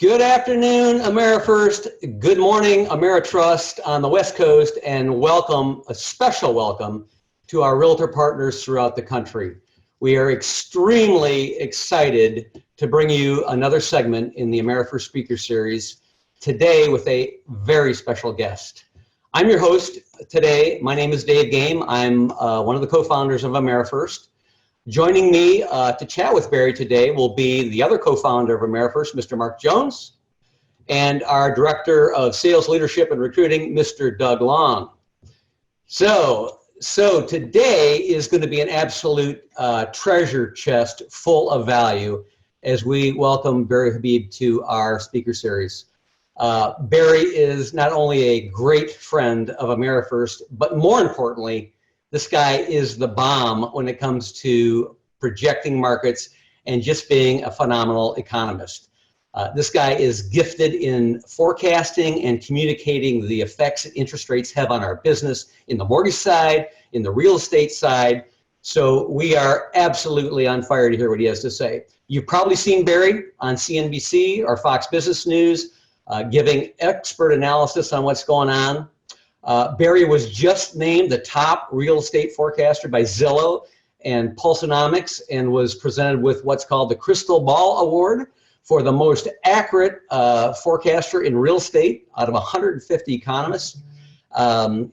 Good afternoon, AmeriFirst. Good morning, AmeriTrust on the West Coast, and welcome, a special welcome, to our realtor partners throughout the country. We are extremely excited to bring you another segment in the AmeriFirst Speaker Series today with a very special guest. I'm your host today. My name is Dave Game. I'm one of the co-founders of AmeriFirst. Joining me to chat with Barry today will be the other co-founder of AmeriFirst, Mr. Mark Jones, and our Director of Sales Leadership and Recruiting, Mr. Doug Long. So today is going to be an absolute treasure chest full of value as we welcome Barry Habib to our speaker series. Barry is not only a great friend of AmeriFirst, but more importantly, this guy is the bomb when it comes to projecting markets and just being a phenomenal economist. This guy is gifted in forecasting and communicating the effects that interest rates have on our business in the mortgage side, in the real estate side. So we are absolutely on fire to hear what he has to say. You've probably seen Barry on CNBC or Fox Business News giving expert analysis on what's going on. Barry was just named the top real estate forecaster by Zillow and Pulseonomics and was presented with what's called the Crystal Ball Award for the most accurate forecaster in real estate out of 150 economists.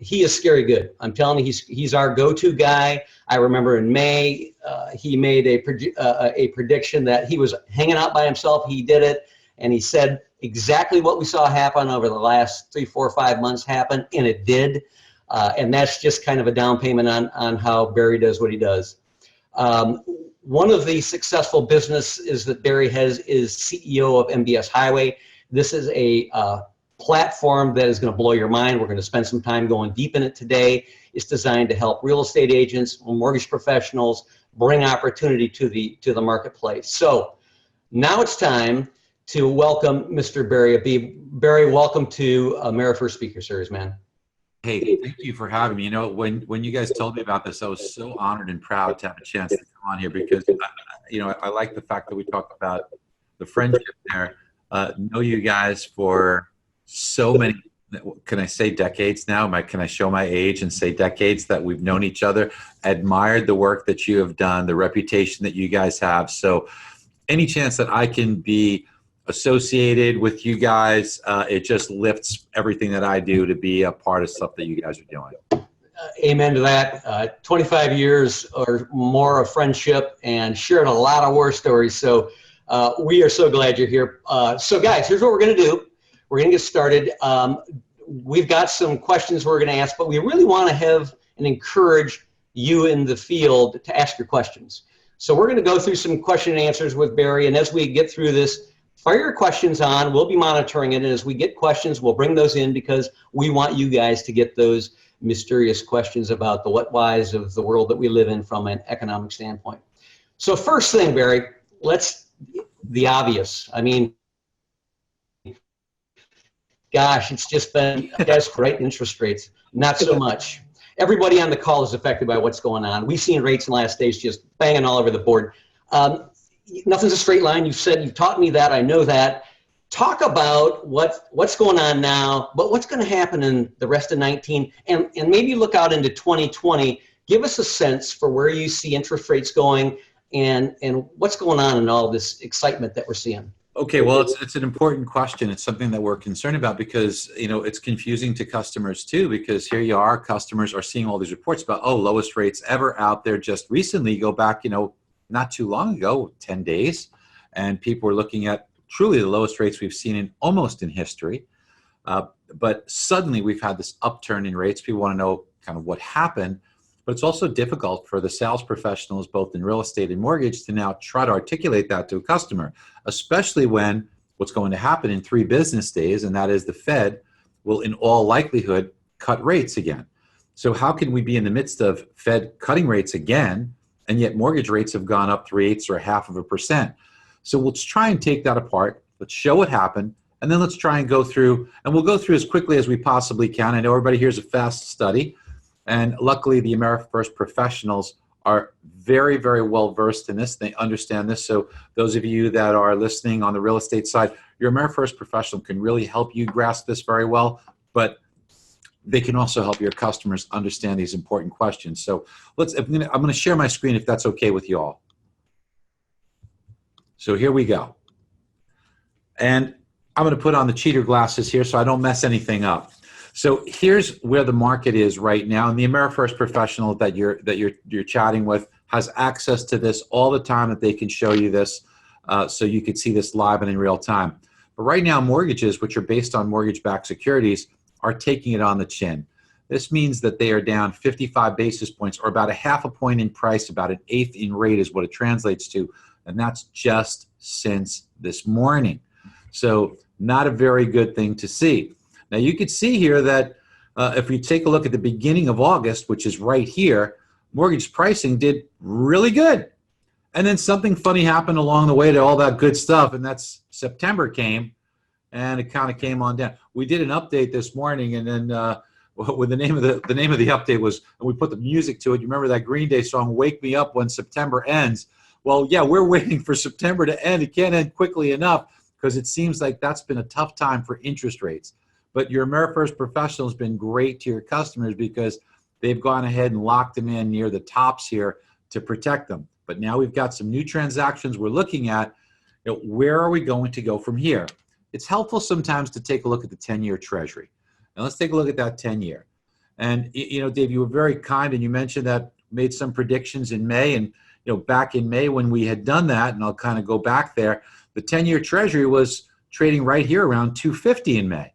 He is scary good. I'm telling you, he's our go-to guy. I remember in May, he made a prediction that he was hanging out by himself. He did it, and he said exactly what we saw happen over the last 3, 4, 5 months happen, and it did. And that's just kind of a down payment on how Barry does what he does. One of the successful businesses that Barry has is CEO of MBS Highway. This is a platform that is going to blow your mind. We're going to spend some time going deep in it today. It's designed to help real estate agents, mortgage professionals, bring opportunity to the marketplace. So now it's time to welcome Mr. Barry Habib. Barry, welcome to AmeriFirst Speaker Series, man. Hey, thank you for having me. You know, when you guys told me about this, I was so honored and proud to have a chance to come on here because, I like the fact that we talked about the friendship there. Know you guys for so many, can I say decades now? Can I show my age and say decades that we've known each other? Admired the work that you have done, the reputation that you guys have. So any chance that I can be associated with you guys, it just lifts everything that I do to be a part of stuff that you guys are doing. Amen to that. 25 years or more of friendship and shared a lot of war stories. So we are so glad you're here. So guys, here's what we're going to do. We're going to get started. We've got some questions we're going to ask, but we really want to have and encourage you in the field to ask your questions. So we're going to go through some question and answers with Barry, and as we get through this, fire your questions on. We'll be monitoring it, and as we get questions, we'll bring those in because we want you guys to get those mysterious questions about the what whys of the world that we live in from an economic standpoint. So first thing, Barry, the obvious. I mean, gosh, it's just been desperate interest rates. Not so much. Everybody on the call is affected by what's going on. We've seen rates in the last days just banging all over the board. Nothing's a straight line. You've taught me that. I know that. Talk about what's going on now, but what's going to happen in the rest of 19, and maybe look out into 2020. Give us a sense for where you see interest rates going and what's going on in all this excitement that we're seeing. Okay, well, it's an important question. It's something that we're concerned about because, it's confusing to customers too, because here you are, customers are seeing all these reports about, lowest rates ever out there just recently. Go back, not too long ago, 10 days, and people were looking at truly the lowest rates we've seen almost in history. But suddenly we've had this upturn in rates. People want to know kind of what happened, but it's also difficult for the sales professionals, both in real estate and mortgage, to now try to articulate that to a customer, especially when what's going to happen in 3 business days, and that is the Fed will in all likelihood cut rates again. So how can we be in the midst of Fed cutting rates again, and yet mortgage rates have gone up 3/8 or 0.5%. So let's try and take that apart. Let's show what happened, and then let's try and go through, and we'll go through as quickly as we possibly can. I know everybody here is a fast study, and luckily the AmeriFirst professionals are very, very well versed in this. They understand this. So those of you that are listening on the real estate side, your AmeriFirst professional can really help you grasp this very well, but they can also help your customers understand these important questions. So I'm going to share my screen if that's okay with you all. So here we go. And I'm going to put on the cheater glasses here so I don't mess anything up. So here's where the market is right now, and the AmeriFirst professional that you're chatting with has access to this all the time, that they can show you this, so you can see this live and in real time. But right now, mortgages, which are based on mortgage-backed securities, are taking it on the chin. This means that they are down 55 basis points, or about a half a point in price, about an eighth in rate is what it translates to, and that's just since this morning. So not a very good thing to see. Now you can see here that if we take a look at the beginning of August, which is right here, mortgage pricing did really good. And then something funny happened along the way to all that good stuff, and that's September came, and it kind of came on down. We did an update this morning, and then with the name of the update was, and we put the music to it. You remember that Green Day song, "Wake Me Up When September Ends"? Well, yeah, we're waiting for September to end. It can't end quickly enough, because it seems like that's been a tough time for interest rates. But your AmeriFirst professional has been great to your customers because they've gone ahead and locked them in near the tops here to protect them. But now we've got some new transactions we're looking at. Where are we going to go from here? It's helpful sometimes to take a look at the 10-year Treasury. Now let's take a look at that 10-year. And Dave, you were very kind, and you mentioned that made some predictions in May. And back in May when we had done that, and I'll kind of go back there, the 10-year Treasury was trading right here around 250 in May.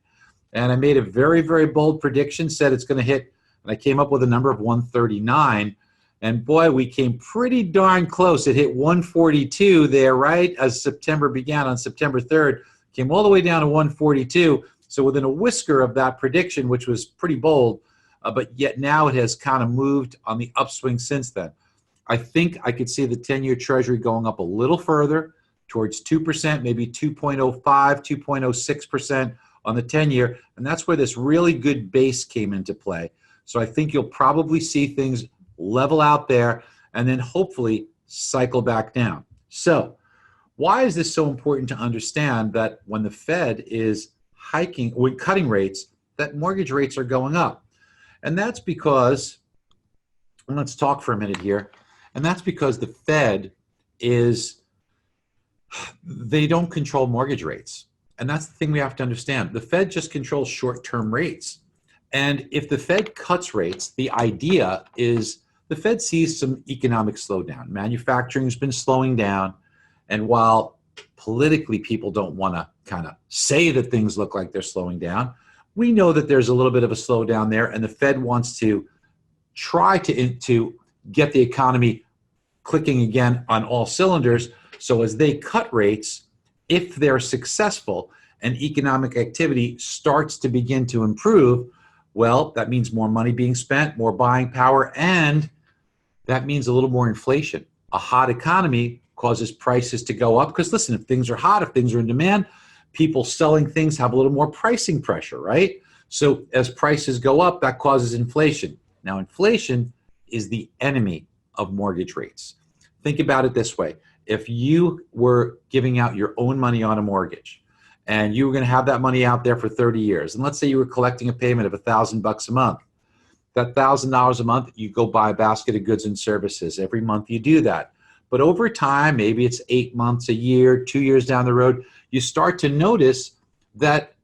And I made a very, very bold prediction, said it's going to hit, and I came up with a number of 139. And boy, we came pretty darn close. It hit 142 there, right, as September began on September 3rd. Came all the way down to 142. So within a whisker of that prediction, which was pretty bold, but yet now it has kind of moved on the upswing since then. I think I could see the 10-year Treasury going up a little further towards 2%, maybe 2.05, 2.06% on the 10-year, and that's where this really good base came into play. So I think you'll probably see things level out there and then hopefully cycle back down. So why is this so important to understand that when the Fed is cutting rates, that mortgage rates are going up? And that's because, and let's talk for a minute here, and that's because the Fed they don't control mortgage rates. And that's the thing we have to understand. The Fed just controls short-term rates. And if the Fed cuts rates, the idea is the Fed sees some economic slowdown. Manufacturing has been slowing down. And while politically people don't want to kind of say that things look like they're slowing down, we know that there's a little bit of a slowdown there. And the Fed wants to try to get the economy clicking again on all cylinders. So as they cut rates, if they're successful and economic activity starts to begin to improve, well, that means more money being spent, more buying power, and that means a little more inflation. A hot economy causes prices to go up because, listen, if things are hot, if things are in demand, people selling things have a little more pricing pressure, right? So as prices go up, that causes inflation. Now, inflation is the enemy of mortgage rates. Think about it this way. If you were giving out your own money on a mortgage and you were going to have that money out there for 30 years, and let's say you were collecting a payment of $1,000 a month, that $1,000 a month, you go buy a basket of goods and services. Every month you do that. But over time, maybe it's 8 months, a year, 2 years down the road, you start to notice that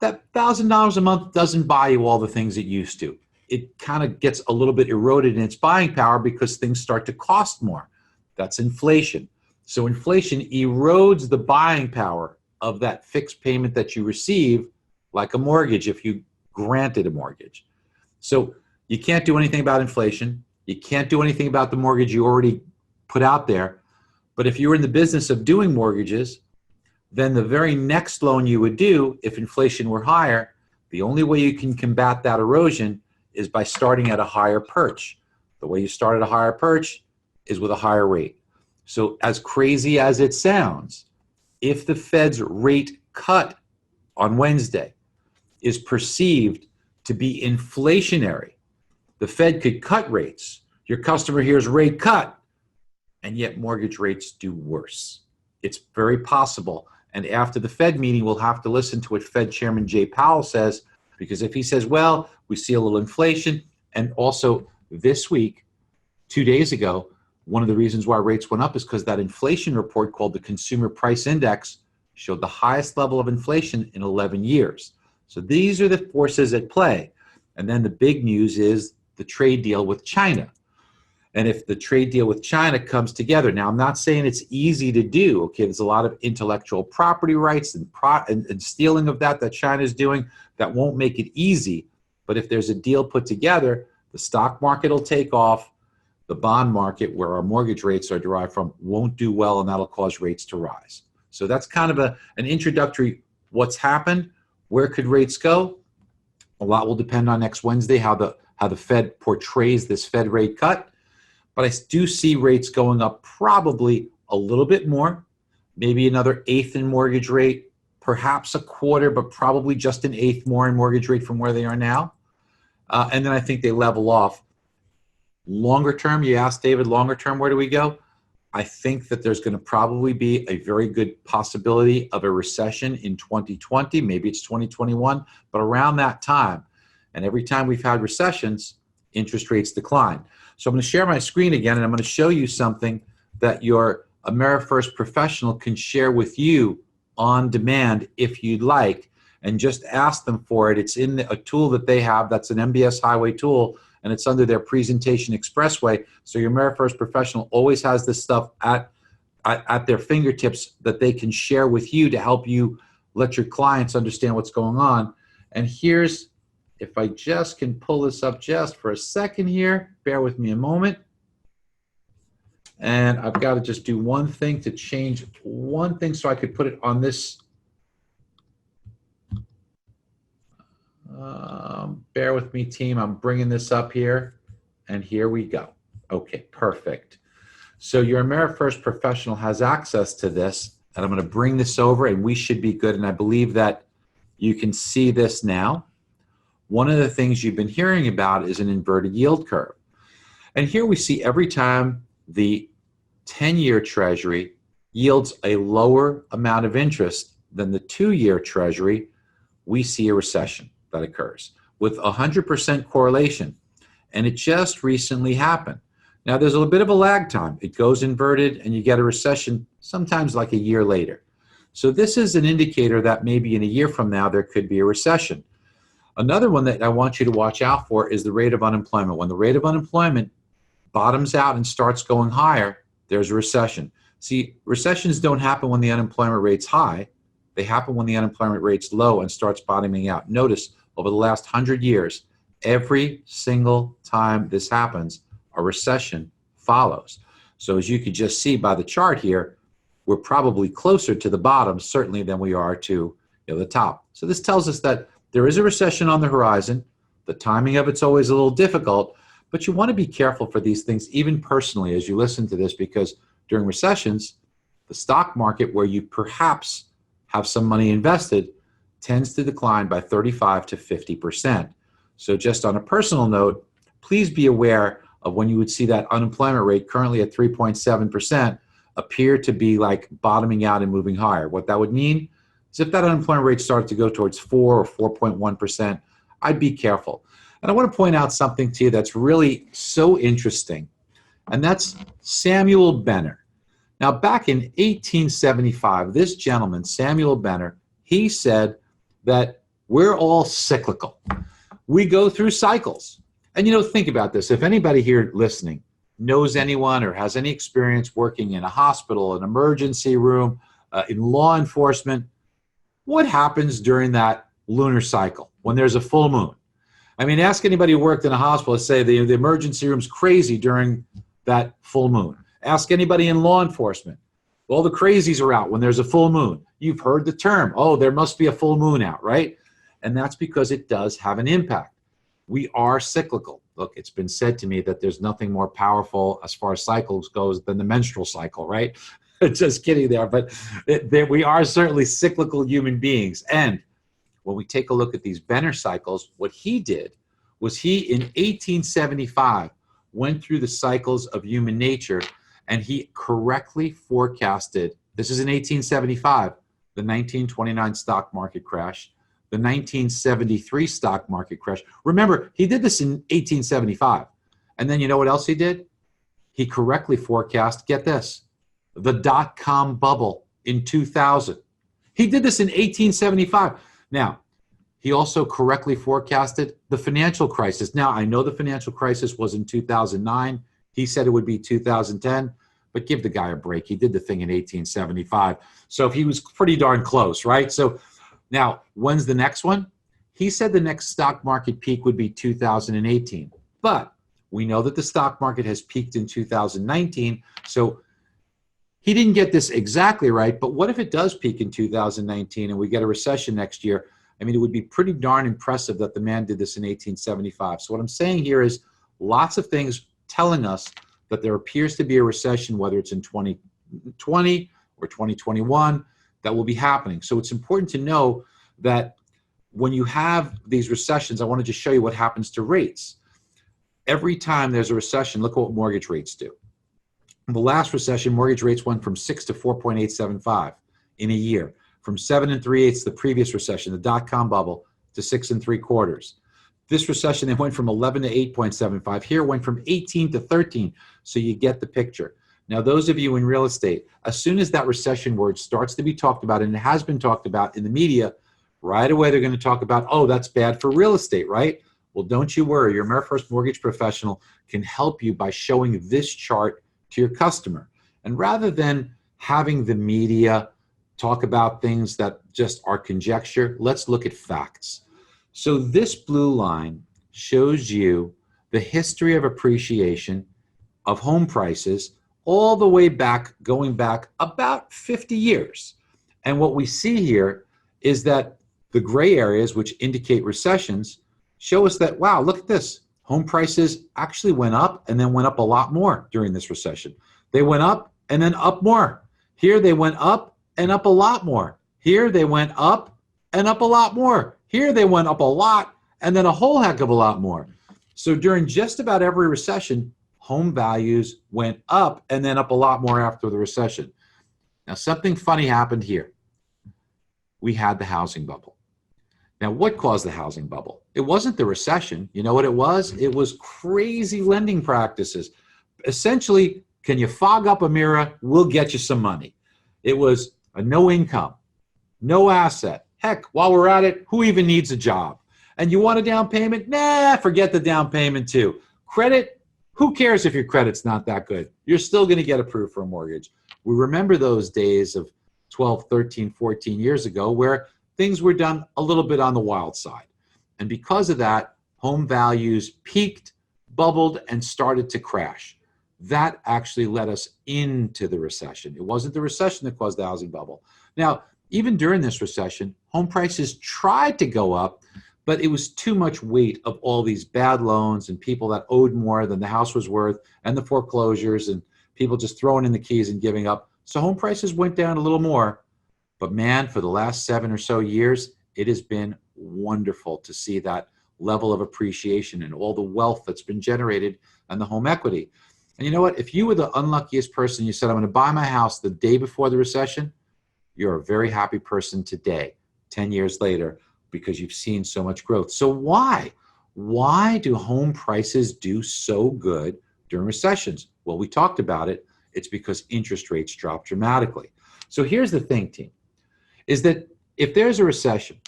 that $1,000 a month doesn't buy you all the things it used to. It kind of gets a little bit eroded in its buying power because things start to cost more. That's inflation. So inflation erodes the buying power of that fixed payment that you receive, like a mortgage if you granted a mortgage. So you can't do anything about inflation. You can't do anything about the mortgage you already put out there. But if you were in the business of doing mortgages, then the very next loan you would do, if inflation were higher, the only way you can combat that erosion is by starting at a higher perch. The way you start at a higher perch is with a higher rate. So as crazy as it sounds, if the Fed's rate cut on Wednesday is perceived to be inflationary, the Fed could cut rates. Your customer hears rate cut, and yet mortgage rates do worse. It's very possible. And after the Fed meeting, we'll have to listen to what Fed Chairman Jay Powell says, because if he says, well, we see a little inflation, and also this week, 2 days ago, one of the reasons why rates went up is because that inflation report called the Consumer Price Index showed the highest level of inflation in 11 years. So these are the forces at play. And then the big news is the trade deal with China. And if the trade deal with China comes together, now I'm not saying it's easy to do, okay? There's a lot of intellectual property rights and stealing of that China is doing that won't make it easy. But if there's a deal put together, the stock market will take off, the bond market, where our mortgage rates are derived from, won't do well, and that'll cause rates to rise. So that's kind of an introductory what's happened. Where could rates go? A lot will depend on next Wednesday, how the Fed portrays this Fed rate cut. But I do see rates going up probably a little bit more, maybe another eighth in mortgage rate, perhaps a quarter, but probably just an eighth more in mortgage rate from where they are now. And then I think they level off. Longer term, you asked David, longer term, where do we go? I think that there's going to probably be a very good possibility of a recession in 2020. Maybe it's 2021, but around that time. And every time we've had recessions, interest rates decline. So I'm going to share my screen again, and I'm going to show you something that your AmeriFirst professional can share with you on demand if you'd like, and just ask them for it. It's in a tool that they have that's an MBS Highway tool, and it's under their Presentation Expressway. So your AmeriFirst professional always has this stuff at their fingertips that they can share with you to help you let your clients understand what's going on. And here's, if I just can pull this up just for a second here, bear with me a moment. And I've got to just do one thing to change one thing so I could put it on this. Bear with me, team. I'm bringing this up here, and here we go. Okay, perfect. So your AmeriFirst professional has access to this, and I'm going to bring this over, and we should be good. And I believe that you can see this now. One of the things you've been hearing about is an inverted yield curve. And here we see every time the 10-year Treasury yields a lower amount of interest than the 2-year Treasury, we see a recession that occurs with 100% correlation. And it just recently happened. Now, there's a little bit of a lag time. It goes inverted and you get a recession sometimes like a year later. So this is an indicator that maybe in a year from now there could be a recession. Another one that I want you to watch out for is the rate of unemployment. When the rate of unemployment bottoms out and starts going higher, there's a recession. See, recessions don't happen when the unemployment rate's high. They happen when the unemployment rate's low and starts bottoming out. Notice, over the last 100 years, every single time this happens, a recession follows. So as you could just see by the chart here, we're probably closer to the bottom, certainly, than we are to the top. So this tells us that there is a recession on the horizon. The timing of it's always a little difficult, but you want to be careful for these things, even personally, as you listen to this, because during recessions, the stock market, where you perhaps have some money invested, tends to decline by 35 to 50%. So just on a personal note, please be aware of when you would see that unemployment rate currently at 3.7% appear to be like bottoming out and moving higher. What that would mean is if that unemployment rate started to go towards 4 or 4.1%, I'd be careful. And I want to point out something to you that's really so interesting, and that's Samuel Benner. Now, back in 1875, this gentleman, Samuel Benner, he said that we're all cyclical. We go through cycles. And think about this. If anybody here listening knows anyone or has any experience working in a hospital, an emergency room, in law enforcement, what happens during that lunar cycle when there's a full moon? I mean, ask anybody who worked in a hospital, say the emergency room's crazy during that full moon. Ask anybody in law enforcement. All the crazies are out when there's a full moon. You've heard the term, oh, there must be a full moon out, right? And that's because it does have an impact. We are cyclical. Look, it's been said to me that there's nothing more powerful as far as cycles goes than the menstrual cycle, right? Just kidding there, but we are certainly cyclical human beings. And when we take a look at these Benner cycles, what he did was he, in 1875, went through the cycles of human nature, and he correctly forecasted, this is in 1875, the 1929 stock market crash, the 1973 stock market crash. Remember, he did this in 1875. And then you know what else he did? He correctly forecast, get this, the dot-com bubble in 2000. He did this in 1875. Now, he also correctly forecasted the financial crisis. Now, I know the financial crisis was in 2009. He said it would be 2010, but give the guy a break. He did the thing in 1875. So he was pretty darn close, right? So now, when's the next one? He said the next stock market peak would be 2018. But we know that the stock market has peaked in 2019. So he didn't get this exactly right. But what if it does peak in 2019 and we get a recession next year? I mean, it would be pretty darn impressive that the man did this in 1875. So what I'm saying here is lots of things telling us that there appears to be a recession, whether it's in 2020 or 2021, that will be happening. So it's important to know that when you have these recessions, I want to just show you what happens to rates. Every time there's a recession, look at what mortgage rates do. In the last recession, mortgage rates went from 6 to 4.875 in a year. From 7 3/8, the previous recession, the dot-com bubble, to 6 3/4. This recession, they went from 11 to 8.75. Here it went from 18 to 13. So you get the picture. Now, those of you in real estate, as soon as that recession word starts to be talked about, and it has been talked about in the media, right away they're going to talk about, oh, that's bad for real estate, right? Well, don't you worry. Your AmeriFirst mortgage professional can help you by showing this chart to your customer. And rather than having the media talk about things that just are conjecture, let's look at facts. So this blue line shows you the history of appreciation of home prices all the way back, going back about 50 years. And what we see here is that the gray areas, which indicate recessions, show us that, wow, look at this. Home prices actually went up and then went up a lot more during this recession. They went up and then up more. Here they went up and up a lot more. Here they went up and up a lot more. Here they went up a lot and then a whole heck of a lot more. So during just about every recession, home values went up and then up a lot more after the recession. Now, something funny happened here. We had the housing bubble. Now, what caused the housing bubble? It wasn't the recession. You know what it was? It was crazy lending practices. Essentially, can you fog up a mirror? We'll get you some money. It was a no income, no asset. Heck, while we're at it, who even needs a job? And you want a down payment? Nah, forget the down payment too. Credit? Who cares if your credit's not that good? You're still going to get approved for a mortgage. We remember those days of 12, 13, 14 years ago where things were done a little bit on the wild side. And because of that, home values peaked, bubbled, and started to crash. That actually led us into the recession. It wasn't the recession that caused the housing bubble. Now, even during this recession, home prices tried to go up, but it was too much weight of all these bad loans and people that owed more than the house was worth, and the foreclosures and people just throwing in the keys and giving up. So home prices went down a little more. But man, for the last 7 or so years, it has been wonderful to see that level of appreciation and all the wealth that's been generated and the home equity. And you know what? If you were the unluckiest person, you said, I'm going to buy my house the day before the recession, you're a very happy person today, 10 years later, because you've seen so much growth. So why? Why do home prices do so good during recessions? Well, we talked about it. It's because interest rates drop dramatically. So here's the thing, team, is that if there's a recession,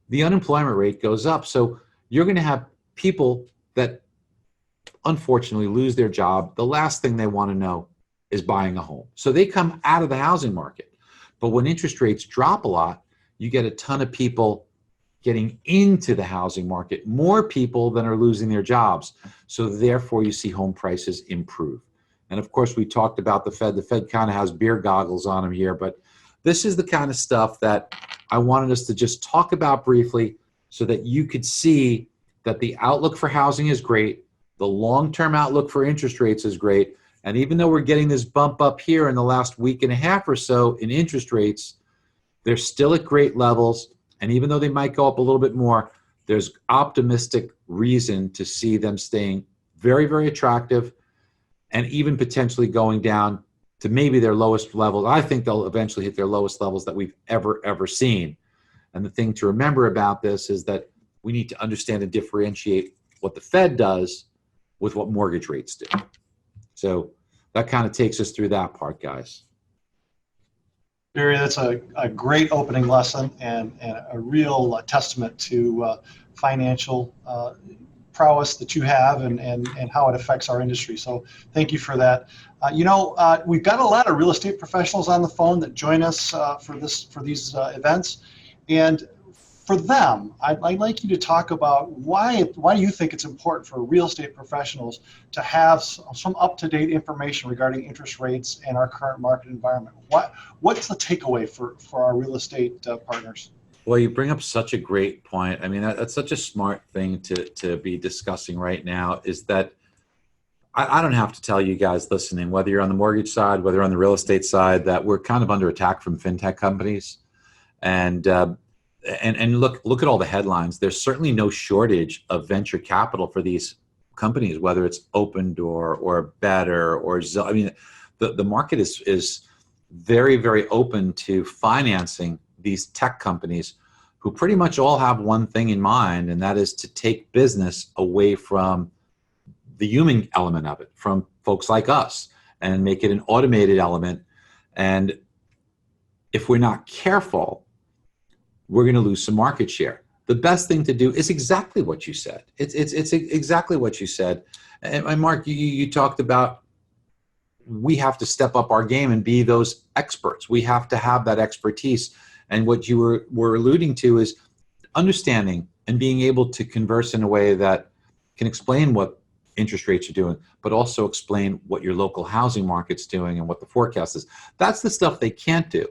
the unemployment rate goes up. So you're going to have people that unfortunately lose their job. The last thing they want to know is buying a home. So they come out of the housing market. But when interest rates drop a lot, you get a ton of people getting into the housing market, more people than are losing their jobs. So therefore, you see home prices improve. And of course, we talked about the Fed. The Fed kind of has beer goggles on them here, but this is the kind of stuff that I wanted us to just talk about briefly so that you could see that the outlook for housing is great. The long-term outlook for interest rates is great. And even though we're getting this bump up here in the last week and a half or so in interest rates, they're still at great levels. And even though they might go up a little bit more, there's optimistic reason to see them staying very, very attractive and even potentially going down to maybe their lowest level. I think they'll eventually hit their lowest levels that we've ever seen. And the thing to remember about this is that we need to understand and differentiate what the Fed does with what mortgage rates do. So that kind of takes us through that part, guys. Barry, that's a great opening lesson and a real testament to financial prowess that you have and how it affects our industry. So thank you for that. We've got a lot of real estate professionals on the phone that join us for these events. And for them, I'd like you to talk about why do you think it's important for real estate professionals to have some up-to-date information regarding interest rates and our current market environment? What's the takeaway for our real estate partners? Well, you bring up such a great point. I mean, that's such a smart thing to be discussing right now, is that I don't have to tell you guys listening, whether you're on the mortgage side, whether you're on the real estate side, that we're kind of under attack from fintech companies. And look at all the headlines. There's certainly no shortage of venture capital for these companies, whether it's Open Door or Better or Zillow. I mean, the market is very, very open to financing these tech companies who pretty much all have one thing in mind, and that is to take business away from the human element of it, from folks like us, and make it an automated element. And if we're not careful, we're going to lose some market share. The best thing to do is exactly what you said. It's exactly what you said. And Mark, you talked about we have to step up our game and be those experts. We have to have that expertise. And what you were alluding to is understanding and being able to converse in a way that can explain what interest rates are doing, but also explain what your local housing market's doing and what the forecast is. That's the stuff they can't do.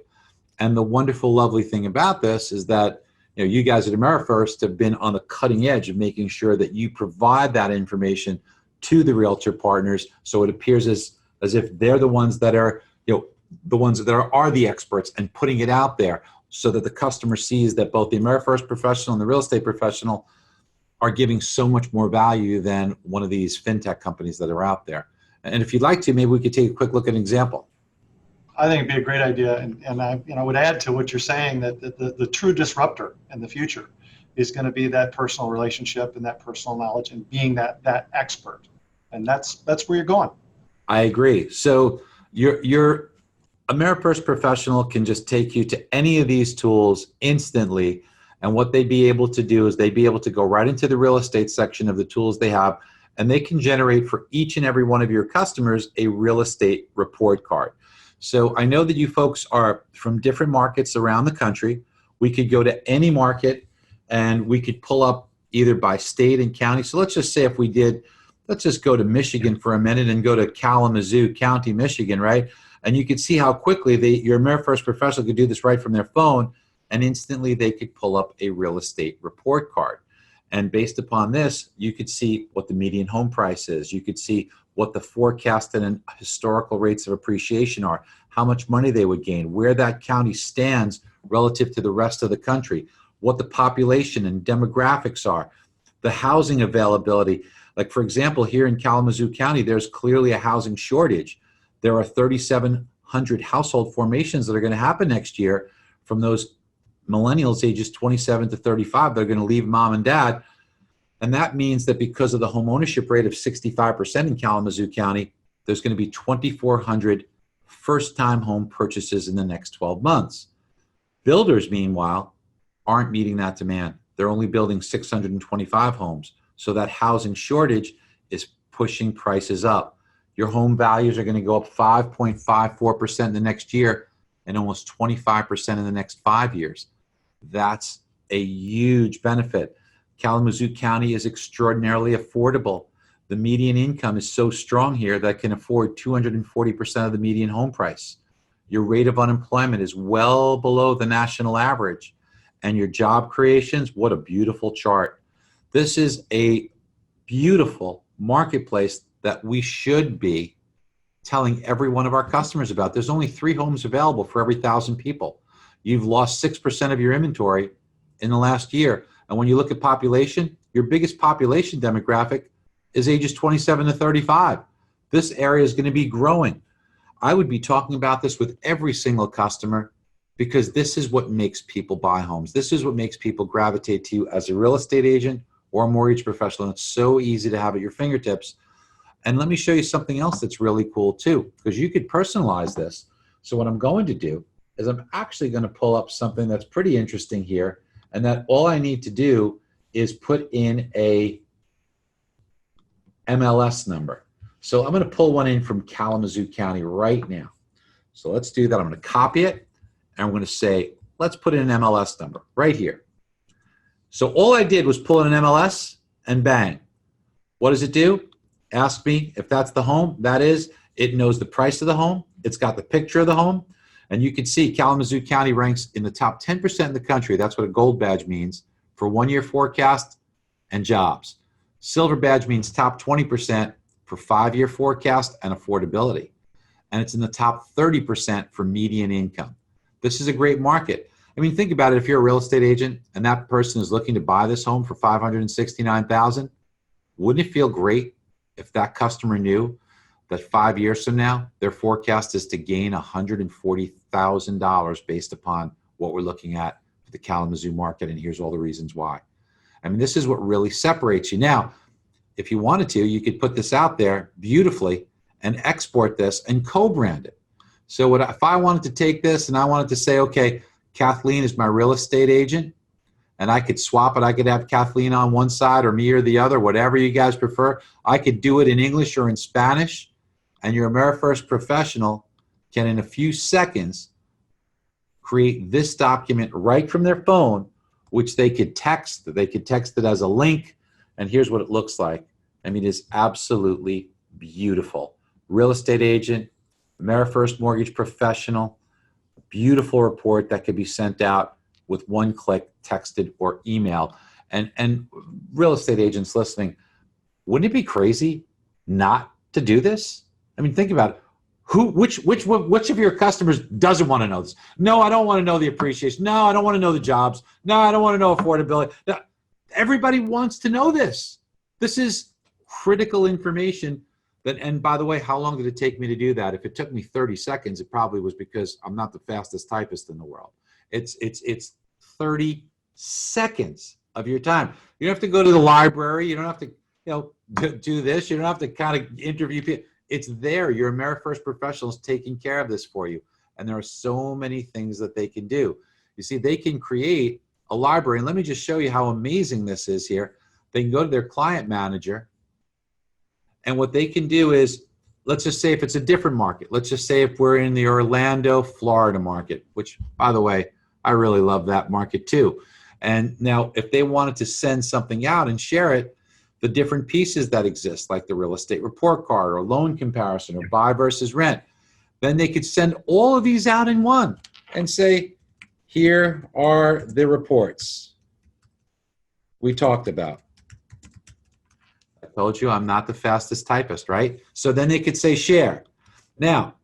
And the wonderful, lovely thing about this is that you guys at AmeriFirst have been on the cutting edge of making sure that you provide that information to the realtor partners, so it appears as if they're the ones that are the ones that are the experts, and putting it out there so that the customer sees that both the AmeriFirst professional and the real estate professional are giving so much more value than one of these fintech companies that are out there. And if you'd like to, maybe we could take a quick look at an example. I think it'd be a great idea, and I would add to what you're saying that the true disruptor in the future is going to be that personal relationship and that personal knowledge and being that expert, and that's where you're going. I agree. So your AmeriFirst professional can just take you to any of these tools instantly, and what they'd be able to do is they'd be able to go right into the real estate section of the tools they have, and they can generate for each and every one of your customers a real estate report card. So I know that you folks are from different markets around the country. We could go to any market and we could pull up either by state and county. So let's just say if we did, let's just go to Michigan for a minute and go to Kalamazoo County, Michigan, right? And you could see how quickly your AmeriFirst professional could do this right from their phone, and instantly they could pull up a real estate report card. And based upon this, you could see what the median home price is. You could see what the forecasted and historical rates of appreciation are, how much money they would gain, where that county stands relative to the rest of the country, what the population and demographics are, the housing availability. Like, for example, here in Kalamazoo County, there's clearly a housing shortage. There are 3,700 household formations that are going to happen next year from those millennials ages 27 to 35. They're going to leave mom and dad. And that means that because of the home ownership rate of 65% in Kalamazoo County, there's going to be 2,400 first-time home purchases in the next 12 months. Builders, meanwhile, aren't meeting that demand. They're only building 625 homes. So that housing shortage is pushing prices up. Your home values are going to go up 5.54% in the next year and almost 25% in the next 5 years. That's a huge benefit. Kalamazoo County is extraordinarily affordable. The median income is so strong here that it can afford 240% of the median home price. Your rate of unemployment is well below the national average. And your job creations, what a beautiful chart. This is a beautiful marketplace that we should be telling every one of our customers about. There's only 3 homes available for every 1,000 people. You've lost 6% of your inventory in the last year. And when you look at population, your biggest population demographic is ages 27 to 35. This area is going to be growing. I would be talking about this with every single customer because this is what makes people buy homes. This is what makes people gravitate to you as a real estate agent or a mortgage professional. It's so easy to have at your fingertips. And let me show you something else that's really cool too, because you could personalize this. So what I'm going to do is I'm actually going to pull up something that's pretty interesting here, and that all I need to do is put in a MLS number. So I'm going to pull one in from Kalamazoo County right now. So let's do that. I'm going to copy it, and I'm going to say, let's put in an MLS number right here. So all I did was pull in an MLS, and bang. What does it do? Ask me if that's the home. That is, it knows the price of the home. It's got the picture of the home. And you can see Kalamazoo County ranks in the top 10% in the country. That's what a gold badge means for 1-year forecast and jobs. Silver badge means top 20% for 5-year forecast and affordability. And it's in the top 30% for median income. This is a great market. I mean, think about it. If you're a real estate agent and that person is looking to buy this home for $569,000, wouldn't it feel great if that customer knew that 5 years from now, their forecast is to gain $140,000 based upon what we're looking at for the Kalamazoo market? And here's all the reasons why. I mean, this is what really separates you. Now, if you wanted to, you could put this out there beautifully and export this and co-brand it. So if I wanted to take this and I wanted to say, okay, Kathleen is my real estate agent, and I could swap it. I could have Kathleen on one side or me or the other, whatever you guys prefer. I could do it in English or in Spanish, and your AmeriFirst professional can, in a few seconds, create this document right from their phone, which they could text. They could text it as a link, and here's what it looks like. I mean, it's absolutely beautiful. Real estate agent, AmeriFirst mortgage professional, beautiful report that could be sent out with one click, texted or email. And real estate agents listening, wouldn't it be crazy not to do this? I mean, think about it. Which of your customers doesn't want to know this? No, I don't want to know the appreciation. No, I don't want to know the jobs. No, I don't want to know affordability. No, everybody wants to know this. This is critical information. And by the way, how long did it take me to do that? If it took me 30 seconds, it probably was because I'm not the fastest typist in the world. It's 30 seconds of your time. You don't have to go to the library. You don't have to, do this. You don't have to kind of interview people. It's there. Your AmeriFirst professional is taking care of this for you. And there are so many things that they can do. You see, they can create a library. And let me just show you how amazing this is here. They can go to their client manager. And what they can do is, let's just say if it's a different market. Let's just say if we're in the Orlando, Florida market, which, by the way, I really love that market too. And now if they wanted to send something out and share it, the different pieces that exist, like the real estate report card or loan comparison or buy versus rent, then they could send all of these out in one and say, here are the reports we talked about. I told you I'm not the fastest typist, right? So then they could say share. Now,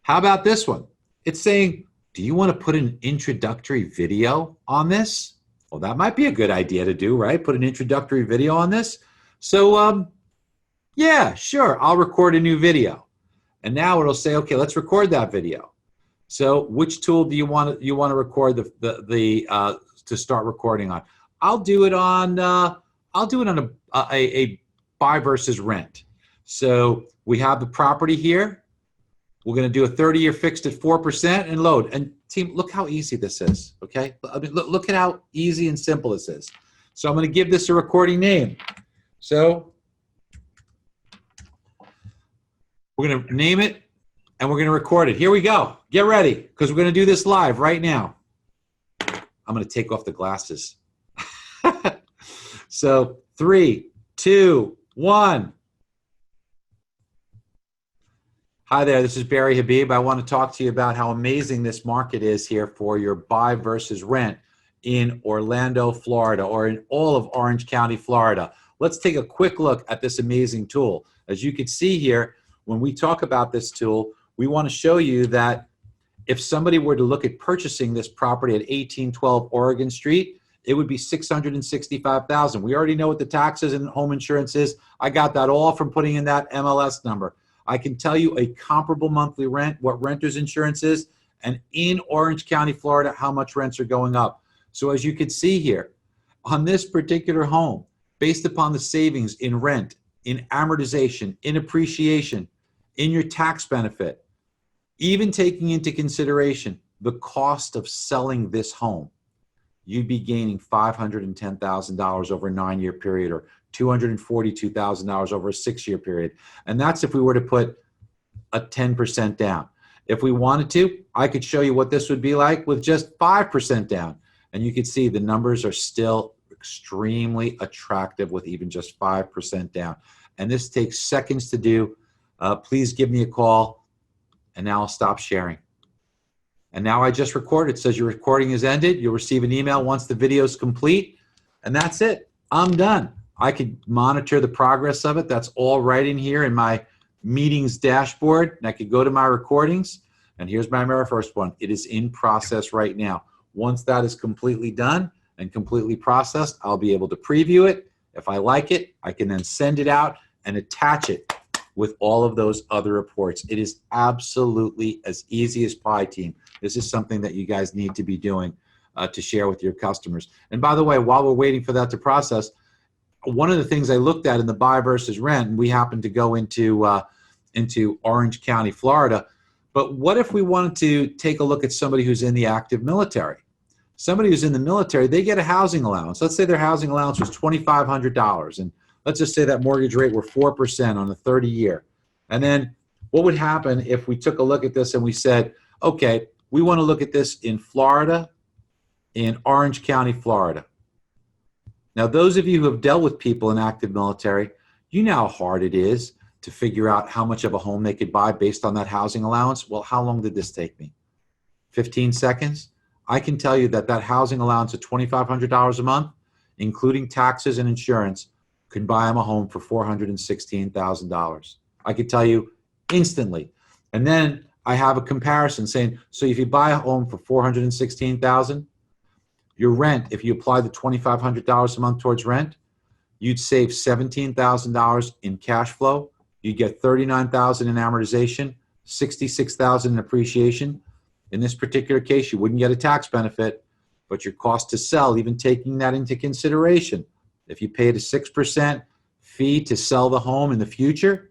how about this one? It's saying, do you want to put an introductory video on this? Well, that might be a good idea to do, right? Put an introductory video on this. So, yeah, sure, I'll record a new video. And now it'll say, okay, let's record that video. So which tool do you want to record to start recording on? I'll do it on a buy versus rent. So we have the property here. We're going to do a 30-year fixed at 4% and load. And team, look how easy this is, okay? I mean, look at how easy and simple this is. So I'm going to give this a recording name. So we're going to name it and we're going to record it. Here we go. Get ready, because we're going to do this live right now. I'm going to take off the glasses. So 3, 2, 1. Hi there, this is Barry Habib. I want to talk to you about how amazing this market is here for your buy versus rent in Orlando, Florida, or in all of Orange County, Florida. Let's take a quick look at this amazing tool. As you can see here, when we talk about this tool, we want to show you that if somebody were to look at purchasing this property at 1812 Oregon Street, it would be $665,000. We already know what the taxes and home insurance is. I got that all from putting in that MLS number. I can tell you a comparable monthly rent, what renter's insurance is, and in Orange County, Florida, how much rents are going up. So as you can see here, on this particular home, based upon the savings in rent, in amortization, in appreciation, in your tax benefit, even taking into consideration the cost of selling this home, you'd be gaining $510,000 over a 9-year period, or $242,000 over a 6-year period. And that's if we were to put a 10% down. If we wanted to, I could show you what this would be like with just 5% down. And you can see the numbers are still extremely attractive with even just 5% down. And this takes seconds to do. Please give me a call. And now I'll stop sharing. And now I just recorded. It says your recording is ended. You'll receive an email once the video is complete. And that's it. I'm done. I could monitor the progress of it. That's all right in here in my meetings dashboard. And I could go to my recordings. And here's my very first one. It is in process right now. Once that is completely done and completely processed, I'll be able to preview it. If I like it, I can then send it out and attach it with all of those other reports. It is absolutely as easy as pie, team. This is something that you guys need to be doing to share with your customers. And by the way, while we're waiting for that to process, one of the things I looked at in the buy versus rent, and we happened to go into Orange County, Florida, but what if we wanted to take a look at somebody who's in the active military? Somebody who's in the military, they get a housing allowance. Let's say their housing allowance was $2,500, and let's just say that mortgage rate were 4% on a 30-year. And then what would happen if we took a look at this and we said, okay, we want to look at this in Florida, in Orange County, Florida. Now, those of you who have dealt with people in active military, you know how hard it is to figure out how much of a home they could buy based on that housing allowance. Well, how long did this take me? 15 seconds? I can tell you that that housing allowance of $2,500 a month, including taxes and insurance, could buy them a home for $416,000. I could tell you instantly. And then I have a comparison saying, so if you buy a home for $416,000, your rent, if you apply the $2,500 a month towards rent, you'd save $17,000 in cash flow. You get $39,000 in amortization, $66,000 in appreciation. In this particular case, you wouldn't get a tax benefit, but your cost to sell, even taking that into consideration, if you paid a 6% fee to sell the home in the future,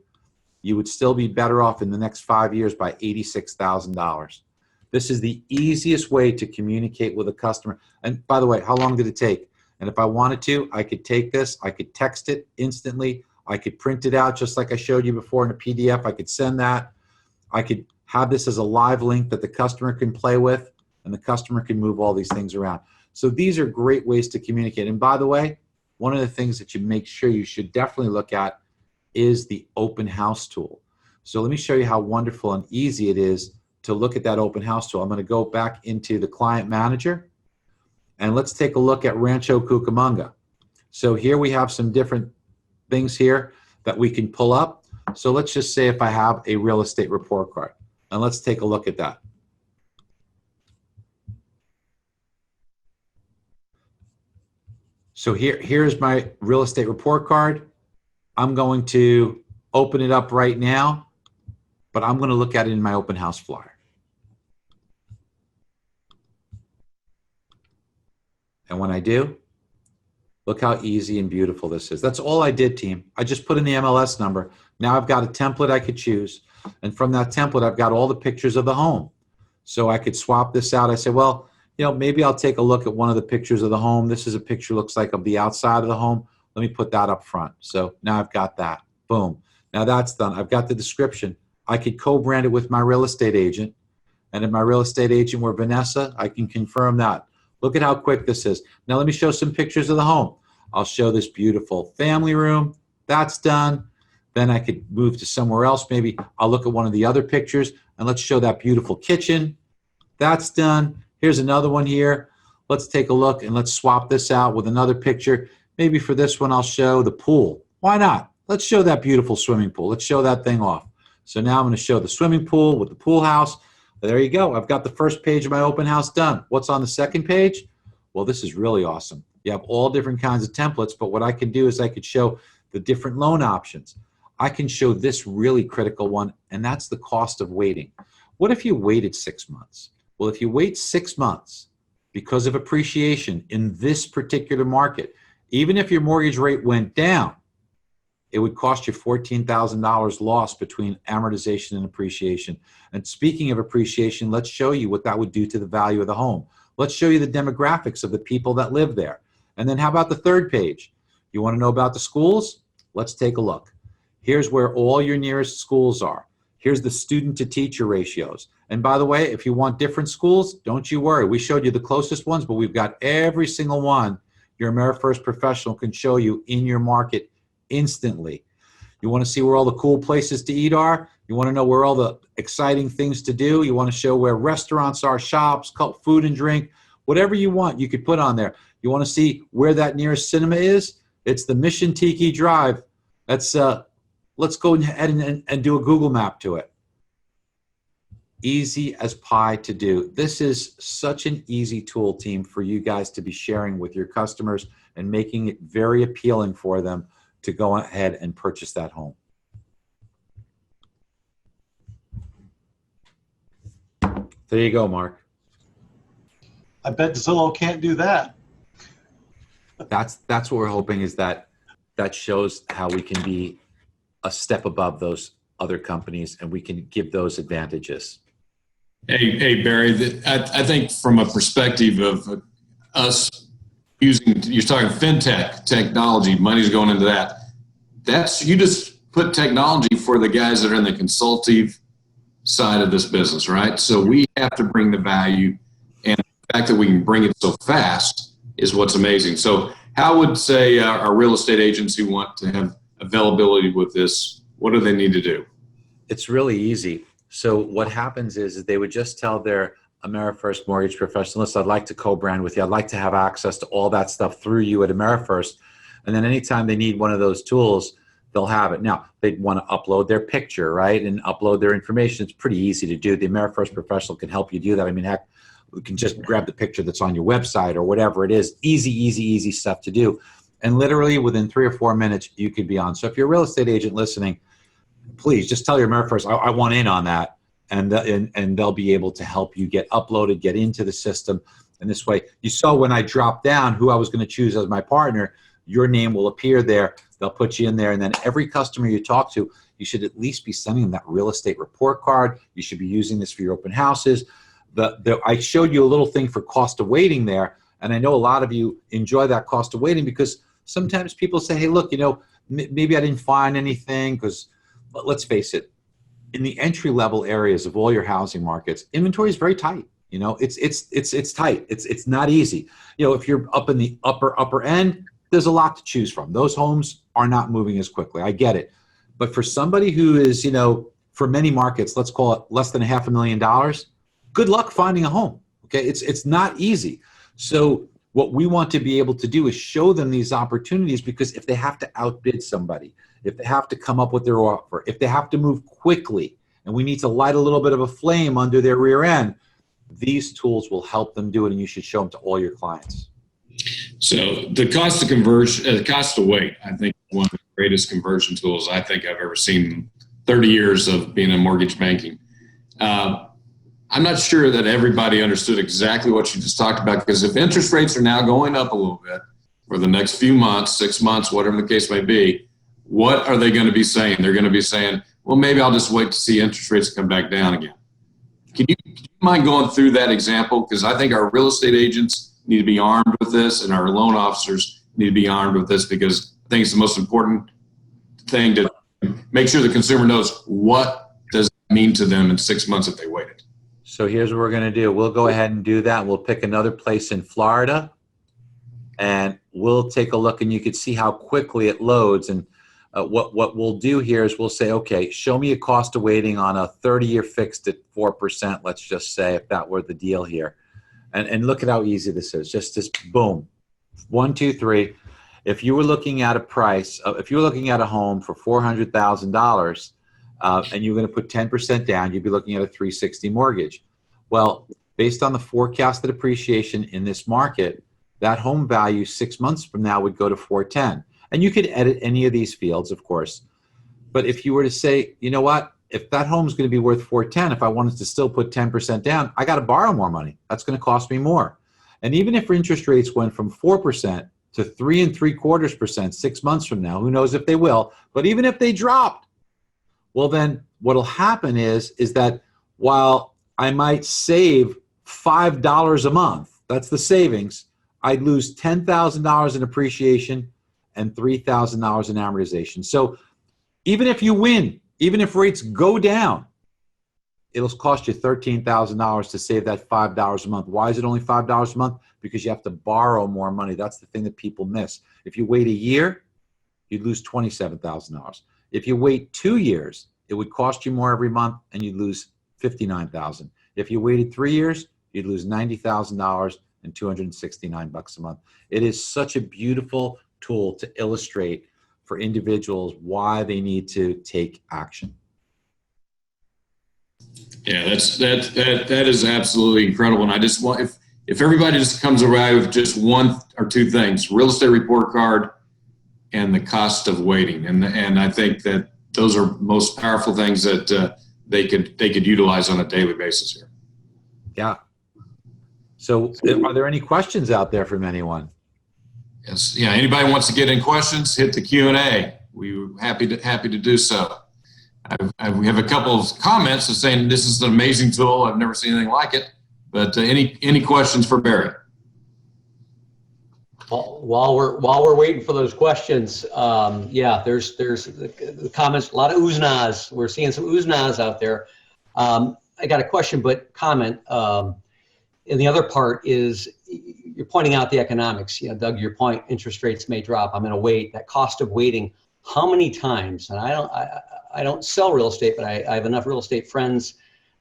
you would still be better off in the next 5 years by $86,000. This is the easiest way to communicate with a customer. And by the way, how long did it take? And if I wanted to, I could take this, I could text it instantly, I could print it out just like I showed you before in a PDF, I could send that, I could have this as a live link that the customer can play with, and the customer can move all these things around. So these are great ways to communicate. And by the way, one of the things that you make sure you should definitely look at is the open house tool. So let me show you how wonderful and easy it is to look at that open house tool. I'm going to go back into the client manager, and let's take a look at Rancho Cucamonga. So here we have some different things here that we can pull up. So let's just say if I have a real estate report card, and let's take a look at that. So here's my real estate report card. I'm going to open it up right now, but I'm going to look at it in my open house flyer. And when I do, look how easy and beautiful this is. That's all I did, team. I just put in the MLS number. Now I've got a template I could choose. And from that template, I've got all the pictures of the home. So I could swap this out. I said, well, you know, maybe I'll take a look at one of the pictures of the home. This is a picture, looks like, of the outside of the home. Let me put that up front. So now I've got that. Boom. Now that's done. I've got the description. I could co-brand it with my real estate agent. And if my real estate agent were Vanessa, I can confirm that. Look at how quick this is. Now let me show some pictures of the home. I'll show this beautiful family room. That's done. Then I could move to somewhere else. Maybe I'll look at one of the other pictures, and let's show that beautiful kitchen. That's done. Here's another one here. Let's take a look, and let's swap this out with another picture. Maybe for this one, I'll show the pool. Why not? Let's show that beautiful swimming pool. Let's show that thing off. So now I'm going to show the swimming pool with the pool house. There you go. I've got the first page of my open house done. What's on the second page? Well, this is really awesome. You have all different kinds of templates, but what I can do is I could show the different loan options. I can show this really critical one, and that's the cost of waiting. What if you waited 6 months? Well, if you wait 6 months because of appreciation in this particular market, even if your mortgage rate went down, it would cost you $14,000 lost between amortization and appreciation. And speaking of appreciation, let's show you what that would do to the value of the home. Let's show you the demographics of the people that live there. And then how about the third page? You want to know about the schools? Let's take a look. Here's where all your nearest schools are. Here's the student to teacher ratios. And by the way, if you want different schools, don't you worry. We showed you the closest ones, but we've got every single one your AmeriFirst professional can show you in your market instantly. You want to see where all the cool places to eat are? You want to know where all the exciting things to do? You want to show where restaurants are, shops, food and drink, whatever you want, you could put on there. You want to see where that nearest cinema is? It's the Mission Tiki Drive. That's let's go ahead and do a Google map to it. Easy as pie to do. This is such an easy tool, team, for you guys to be sharing with your customers and making it very appealing for them to go ahead and purchase that home. There you go, Mark. I bet Zillow can't do that. That's what we're hoping, is that shows how we can be a step above those other companies and we can give those advantages. Hey, Barry, I think from a perspective of us using, you're talking fintech technology, money's going into that. You just put technology for the guys that are in the consultative side of this business, right? So we have to bring the value, and the fact that we can bring it so fast is what's amazing. So how would, say, our real estate agency want to have availability with this? What do they need to do? It's really easy. So what happens is they would just tell their AmeriFirst mortgage professional, listen, I'd like to co-brand with you. I'd like to have access to all that stuff through you at AmeriFirst. And then anytime they need one of those tools, they'll have it. Now, they'd want to upload their picture, right, and upload their information. It's pretty easy to do. The AmeriFirst professional can help you do that. I mean, heck, we can just grab the picture that's on your website or whatever it is. Easy, easy, easy stuff to do. And literally within 3 or 4 minutes, you could be on. So if you're a real estate agent listening, please just tell your AmeriFirst, I want in on that. And they'll be able to help you get uploaded, get into the system. And this way, you saw when I dropped down who I was going to choose as my partner, your name will appear there. They'll put you in there. And then every customer you talk to, you should at least be sending them that real estate report card. You should be using this for your open houses. I showed you a little thing for cost of waiting there. And I know a lot of you enjoy that cost of waiting because sometimes people say, hey, look, maybe I didn't find anything, because let's face it, in the entry level areas of all your housing markets, inventory is very tight. It's tight. It's not easy. If you're up in the upper end, there's a lot to choose from. Those homes are not moving as quickly. I get it. But for somebody who is, for many markets, let's call it less than $500,000, good luck finding a home. Okay. It's not easy. So what we want to be able to do is show them these opportunities, because if they have to outbid somebody, if they have to come up with their offer, if they have to move quickly, and we need to light a little bit of a flame under their rear end, these tools will help them do it, and you should show them to all your clients. So the cost of conversion, the cost of wait, I think one of the greatest conversion tools I think I've ever seen in 30 years of being in mortgage banking. I'm not sure that everybody understood exactly what you just talked about, because if interest rates are now going up a little bit for the next few months, 6 months, whatever the case may be, what are they going to be saying? They're going to be saying, well, maybe I'll just wait to see interest rates come back down again. Can you mind going through that example? Because I think our real estate agents need to be armed with this, and our loan officers need to be armed with this, because I think it's the most important thing to make sure the consumer knows what does it mean to them in 6 months if they waited. So here's what we're going to do. We'll go ahead and do that. We'll pick another place in Florida, and we'll take a look, and you can see how quickly it loads. And what we'll do here is we'll say, okay, show me a cost of waiting on a 30-year fixed at 4%, let's just say, if that were the deal here. And look at how easy this is. Just this, boom, 1, 2, 3. If you were looking at a price, if you were looking at a home for $400,000, and you're going to put 10% down, you'd be looking at a $360 mortgage. Well, based on the forecasted appreciation in this market, that home value 6 months from now would go to $410. And you could edit any of these fields, of course. But if you were to say, you know what, if that home's going to be worth 410, if I wanted to still put 10% down, I got to borrow more money. That's going to cost me more. And even if interest rates went from 4% to 3.75% 6 months from now, who knows if they will, but even if they dropped, well, then what'll happen is that while I might save $5 a month, that's the savings, I'd lose $10,000 in appreciation and $3,000 in amortization. So even if you win, even if rates go down, it'll cost you $13,000 to save that $5 a month. Why is it only $5 a month? Because you have to borrow more money. That's the thing that people miss. If you wait a year, you'd lose $27,000. If you wait 2 years, it would cost you more every month and you'd lose $59,000. If you waited 3 years, you'd lose $90,000 and $269 a month. It is such a beautiful tool to illustrate for individuals why they need to take action. Yeah, that is absolutely incredible. And I just want, if everybody just comes away with just one or two things, real estate report card and the cost of waiting. And I think that those are most powerful things that they could utilize on a daily basis here. Yeah. So are there any questions out there from anyone? Yes. Yeah. Anybody wants to get in questions, hit the Q&A. We're happy to do so. We have a couple of comments saying this is an amazing tool. I've never seen anything like it. But any questions for Barry? Well, while we're waiting for those questions, yeah, there's the comments, a lot of oohs and ahs. We're seeing some oohs and ahs out there. I got a question, but comment. And the other part is you're pointing out the economics. You know, Doug, your point, interest rates may drop. I'm going to wait. That cost of waiting. How many times? And I don't sell real estate, but I have enough real estate friends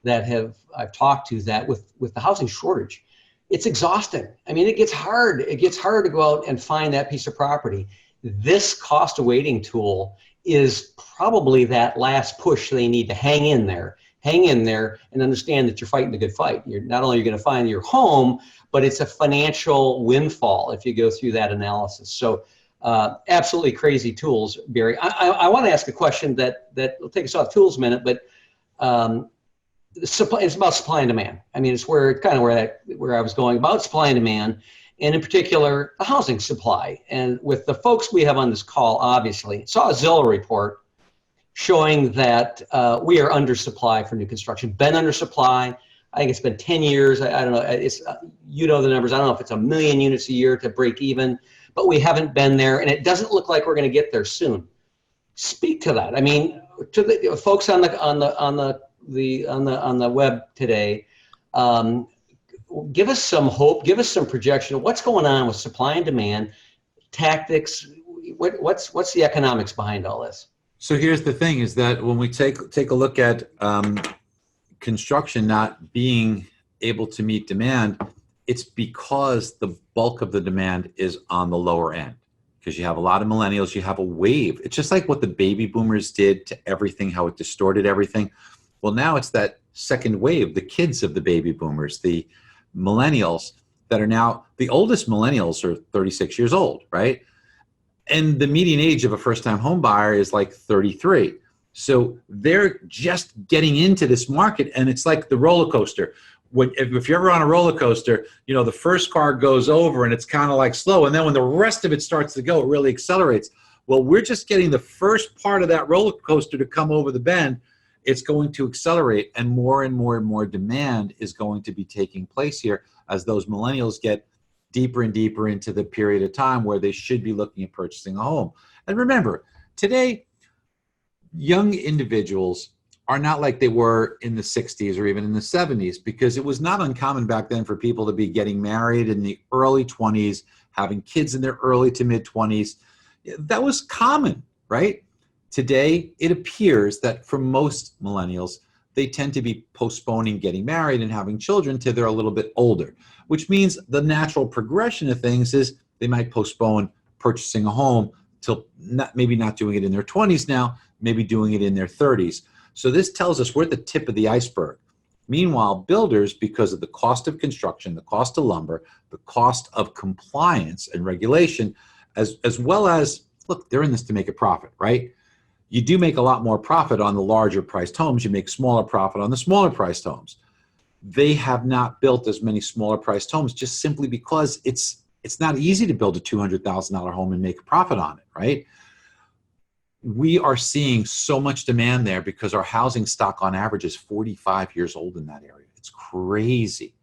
that I've talked to that with the housing shortage, it's exhausting. I mean, it gets hard. It gets hard to go out and find that piece of property. This cost of waiting tool is probably that last push they need to hang in there and understand that you're fighting a good fight. You're not only going to find your home, but it's a financial windfall if you go through that analysis. So absolutely crazy tools, Barry. I want to ask a question that will take us off tools a minute, but it's about supply and demand. I mean, it's where I was going about supply and demand, and in particular, the housing supply. And with the folks we have on this call, obviously, saw a Zillow report showing that we are under supply for new construction. Been under supply. I think it's been 10 years. I don't know. It's you know the numbers. I don't know if it's 1 million units a year to break even, but we haven't been there, and it doesn't look like we're going to get there soon. Speak to that. I mean, to the folks on the web today, give us some hope, give us some projection. What's going on with supply and demand, tactics? What's the economics behind all this? So here's the thing: is that when we take a look at construction not being able to meet demand, it's because the bulk of the demand is on the lower end. Because you have a lot of millennials, you have a wave. It's just like what the baby boomers did to everything, how it distorted everything. Well, now it's that second wave, the kids of the baby boomers, the millennials that are now, the oldest millennials are 36 years old, right? And the median age of a first-time home buyer is like 33. So they're just getting into this market, and it's like the roller coaster. If you're ever on a roller coaster, you know, the first car goes over and it's kind of like slow, and then when the rest of it starts to go, it really accelerates. Well, we're just getting the first part of that roller coaster to come over the bend. It's going to accelerate, and more and more demand is going to be taking place here as those millennials get deeper and deeper into the period of time where they should be looking at purchasing a home. And remember, today, young individuals are not like they were in the 60s or even in the 70s, because it was not uncommon back then for people to be getting married in the early 20s, having kids in their early to mid 20s. That was common, right? Today, it appears that for most millennials, they tend to be postponing getting married and having children till they're a little bit older, which means the natural progression of things is they might postpone purchasing a home till maybe not doing it in their 20s now, maybe doing it in their 30s. So this tells us we're at the tip of the iceberg. Meanwhile, builders, because of the cost of construction, the cost of lumber, the cost of compliance and regulation, as well as, look, they're in this to make a profit, right? You do make a lot more profit on the larger priced homes. You make smaller profit on the smaller priced homes. They have not built as many smaller priced homes just simply because it's not easy to build a $200,000 home and make a profit on it, right? We are seeing so much demand there because our housing stock on average is 45 years old in that area. It's crazy.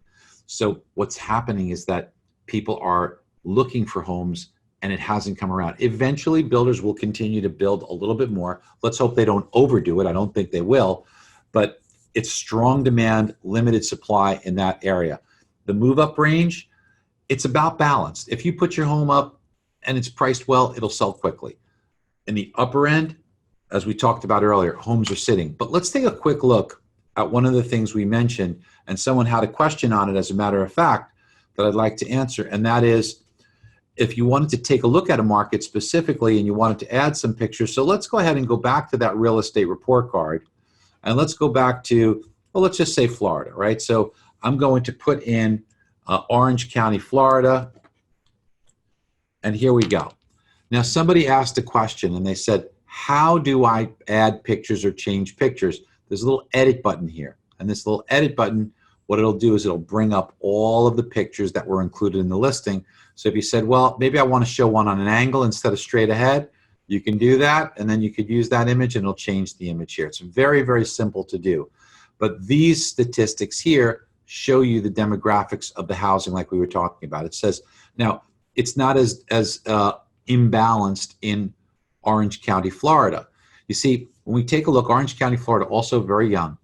So what's happening is that people are looking for homes and it hasn't come around. Eventually, builders will continue to build a little bit more. Let's hope they don't overdo it. I don't think they will, but it's strong demand, limited supply in that area. The move-up range, it's about balanced. If you put your home up and it's priced well, it'll sell quickly. In the upper end, as we talked about earlier, homes are sitting. But let's take a quick look at one of the things we mentioned, and someone had a question on it, as a matter of fact, that I'd like to answer, and that is, if you wanted to take a look at a market specifically and you wanted to add some pictures. So let's go ahead and go back to that real estate report card, and let's go back to, well, let's just say Florida, right? So I'm going to put in Orange County, Florida, and here we go. Now, somebody asked a question and they said, how do I add pictures or change pictures? There's a little edit button here, and this little edit button, what it'll do is it'll bring up all of the pictures that were included in the listing. So if you said, well, maybe I want to show one on an angle instead of straight ahead, you can do that, and then you could use that image and it'll change the image here. It's very, very simple to do. But these statistics here show you the demographics of the housing like we were talking about. It says, now, it's not as imbalanced in Orange County, Florida. You see, when we take a look, Orange County, Florida, also very young.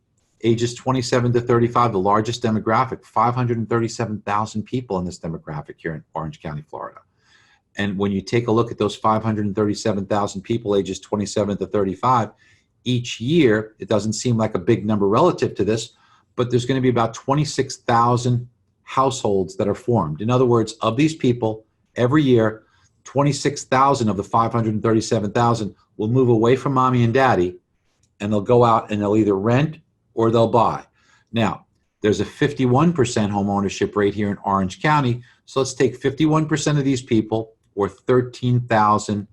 Ages 27 to 35, the largest demographic, 537,000 people in this demographic here in Orange County, Florida. And when you take a look at those 537,000 people ages 27 to 35, each year, it doesn't seem like a big number relative to this, but there's going to be about 26,000 households that are formed. In other words, of these people, every year, 26,000 of the 537,000 will move away from mommy and daddy, and they'll go out and they'll either rent or they'll buy. Now, there's a 51% home ownership rate here in Orange County. So let's take 51% of these people, or 13,000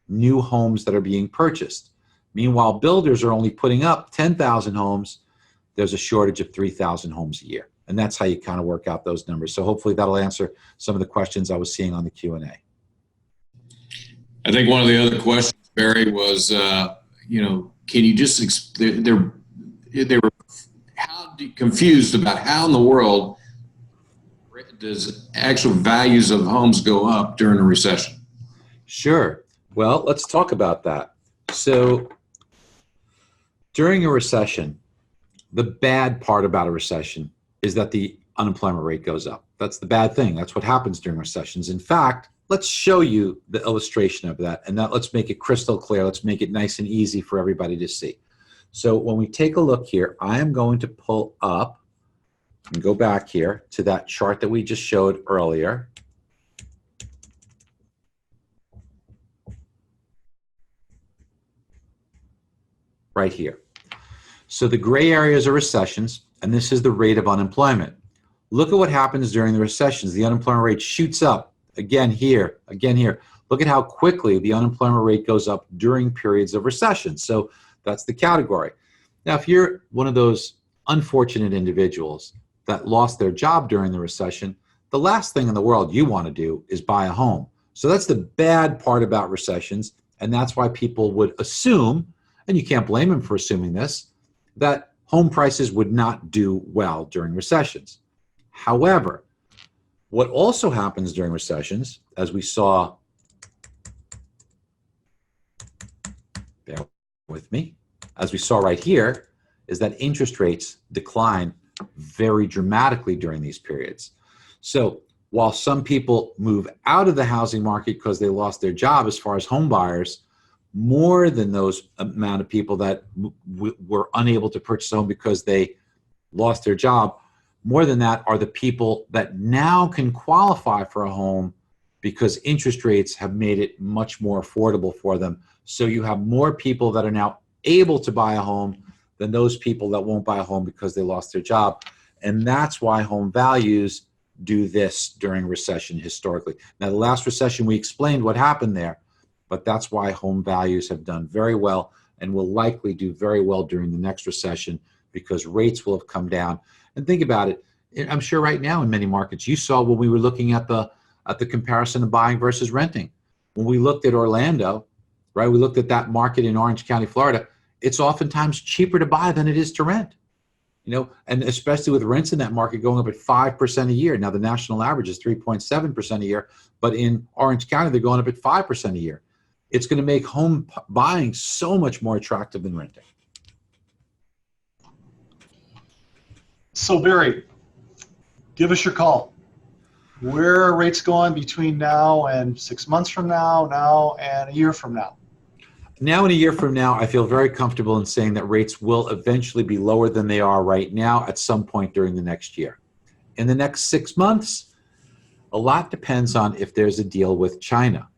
new homes that are being purchased. Meanwhile, builders are only putting up 10,000 homes. There's a shortage of 3,000 homes a year. And that's how you kind of work out those numbers. So hopefully that'll answer some of the questions I was seeing on the Q&A. I think one of the other questions, Barry, was, can you just, they were confused about how in the world does actual values of homes go up during a recession? Sure. Well, let's talk about that. So during a recession, the bad part about a recession is that the unemployment rate goes up. That's the bad thing. That's what happens during recessions. In fact, let's show you the illustration of that, and let's make it crystal clear. Let's make it nice and easy for everybody to see. So when we take a look here, I am going to pull up and go back here to that chart that we just showed earlier. Right here. So the gray areas are recessions, and this is the rate of unemployment. Look at what happens during the recessions. The unemployment rate shoots up. Again here, again here. Look at how quickly the unemployment rate goes up during periods of recession. So that's the category. Now, if you're one of those unfortunate individuals that lost their job during the recession, the last thing in the world you want to do is buy a home. So that's the bad part about recessions, and that's why people would assume, and you can't blame them for assuming this, that home prices would not do well during recessions. However, what also happens during recessions, as we saw, bear with me, as we saw right here, is that interest rates decline very dramatically during these periods. So while some people move out of the housing market because they lost their job as far as home buyers, more than those amount of people that were unable to purchase a home because they lost their job, more than that are the people that now can qualify for a home because interest rates have made it much more affordable for them. So you have more people that are now able to buy a home than those people that won't buy a home because they lost their job. And that's why home values do this during recession historically. Now, the last recession, we explained what happened there, but that's why home values have done very well and will likely do very well during the next recession because rates will have come down. And think about it. I'm sure right now in many markets, you saw when we were looking at the comparison of buying versus renting. When we looked at Orlando, right, we looked at that market in Orange County, Florida, it's oftentimes cheaper to buy than it is to rent. And especially with rents in that market going up at 5% a year. Now the national average is 3.7% a year, but in Orange County, they're going up at 5% a year. It's going to make home buying so much more attractive than renting. So Barry, give us your call. Where are rates going between now and 6 months from now and a year from now? Now and a year from now, I feel very comfortable in saying that rates will eventually be lower than they are right now at some point during the next year. In the next 6 months, a lot depends on if there's a deal with China.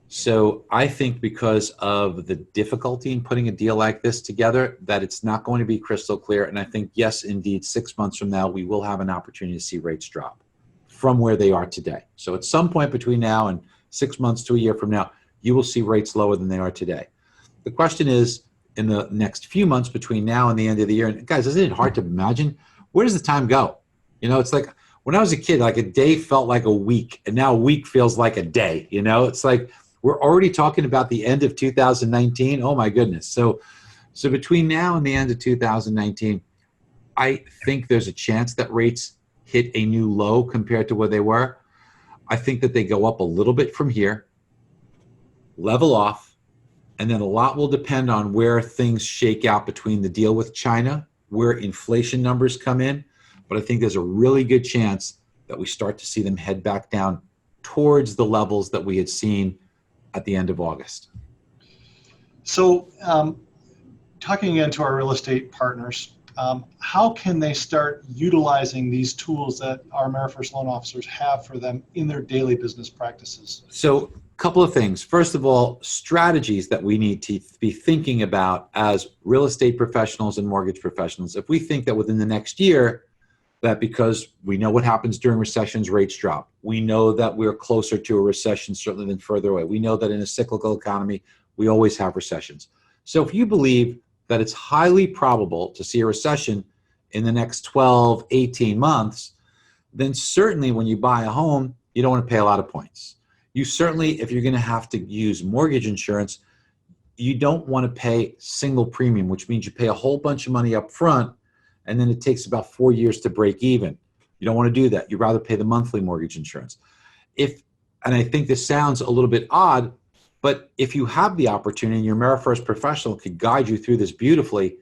So I think because of the difficulty in putting a deal like this together, that it's not going to be crystal clear. And I think, yes, indeed, 6 months from now, we will have an opportunity to see rates drop from where they are today. So at some point between now and 6 months to a year from now, you will see rates lower than they are today. The question is, in the next few months between now and the end of the year, and guys, isn't it hard to imagine? Where does the time go? It's like when I was a kid, like a day felt like a week, and now a week feels like a day. It's like we're already talking about the end of 2019. Oh my goodness. So between now and the end of 2019, I think there's a chance that rates hit a new low compared to where they were. I think that they go up a little bit from here, level off, and then a lot will depend on where things shake out between the deal with China, where inflation numbers come in. But I think there's a really good chance that we start to see them head back down towards the levels that we had seen at the end of August. So talking again to our real estate partners, how can they start utilizing these tools that our AmeriFirst loan officers have for them in their daily business practices? So a couple of things. First of all, strategies that we need to be thinking about as real estate professionals and mortgage professionals. If we think that within the next year, that because we know what happens during recessions, rates drop. We know that we're closer to a recession certainly than further away. We know that in a cyclical economy, we always have recessions. So if you believe that it's highly probable to see a recession in the next 12, 18 months, then certainly when you buy a home, you don't want to pay a lot of points. You certainly, if you're going to have to use mortgage insurance, you don't want to pay single premium, which means you pay a whole bunch of money up front, and then it takes about 4 years to break even. You don't want to do that. You'd rather pay the monthly mortgage insurance. And I think this sounds a little bit odd, but if you have the opportunity and your AmeriFirst professional could guide you through this beautifully,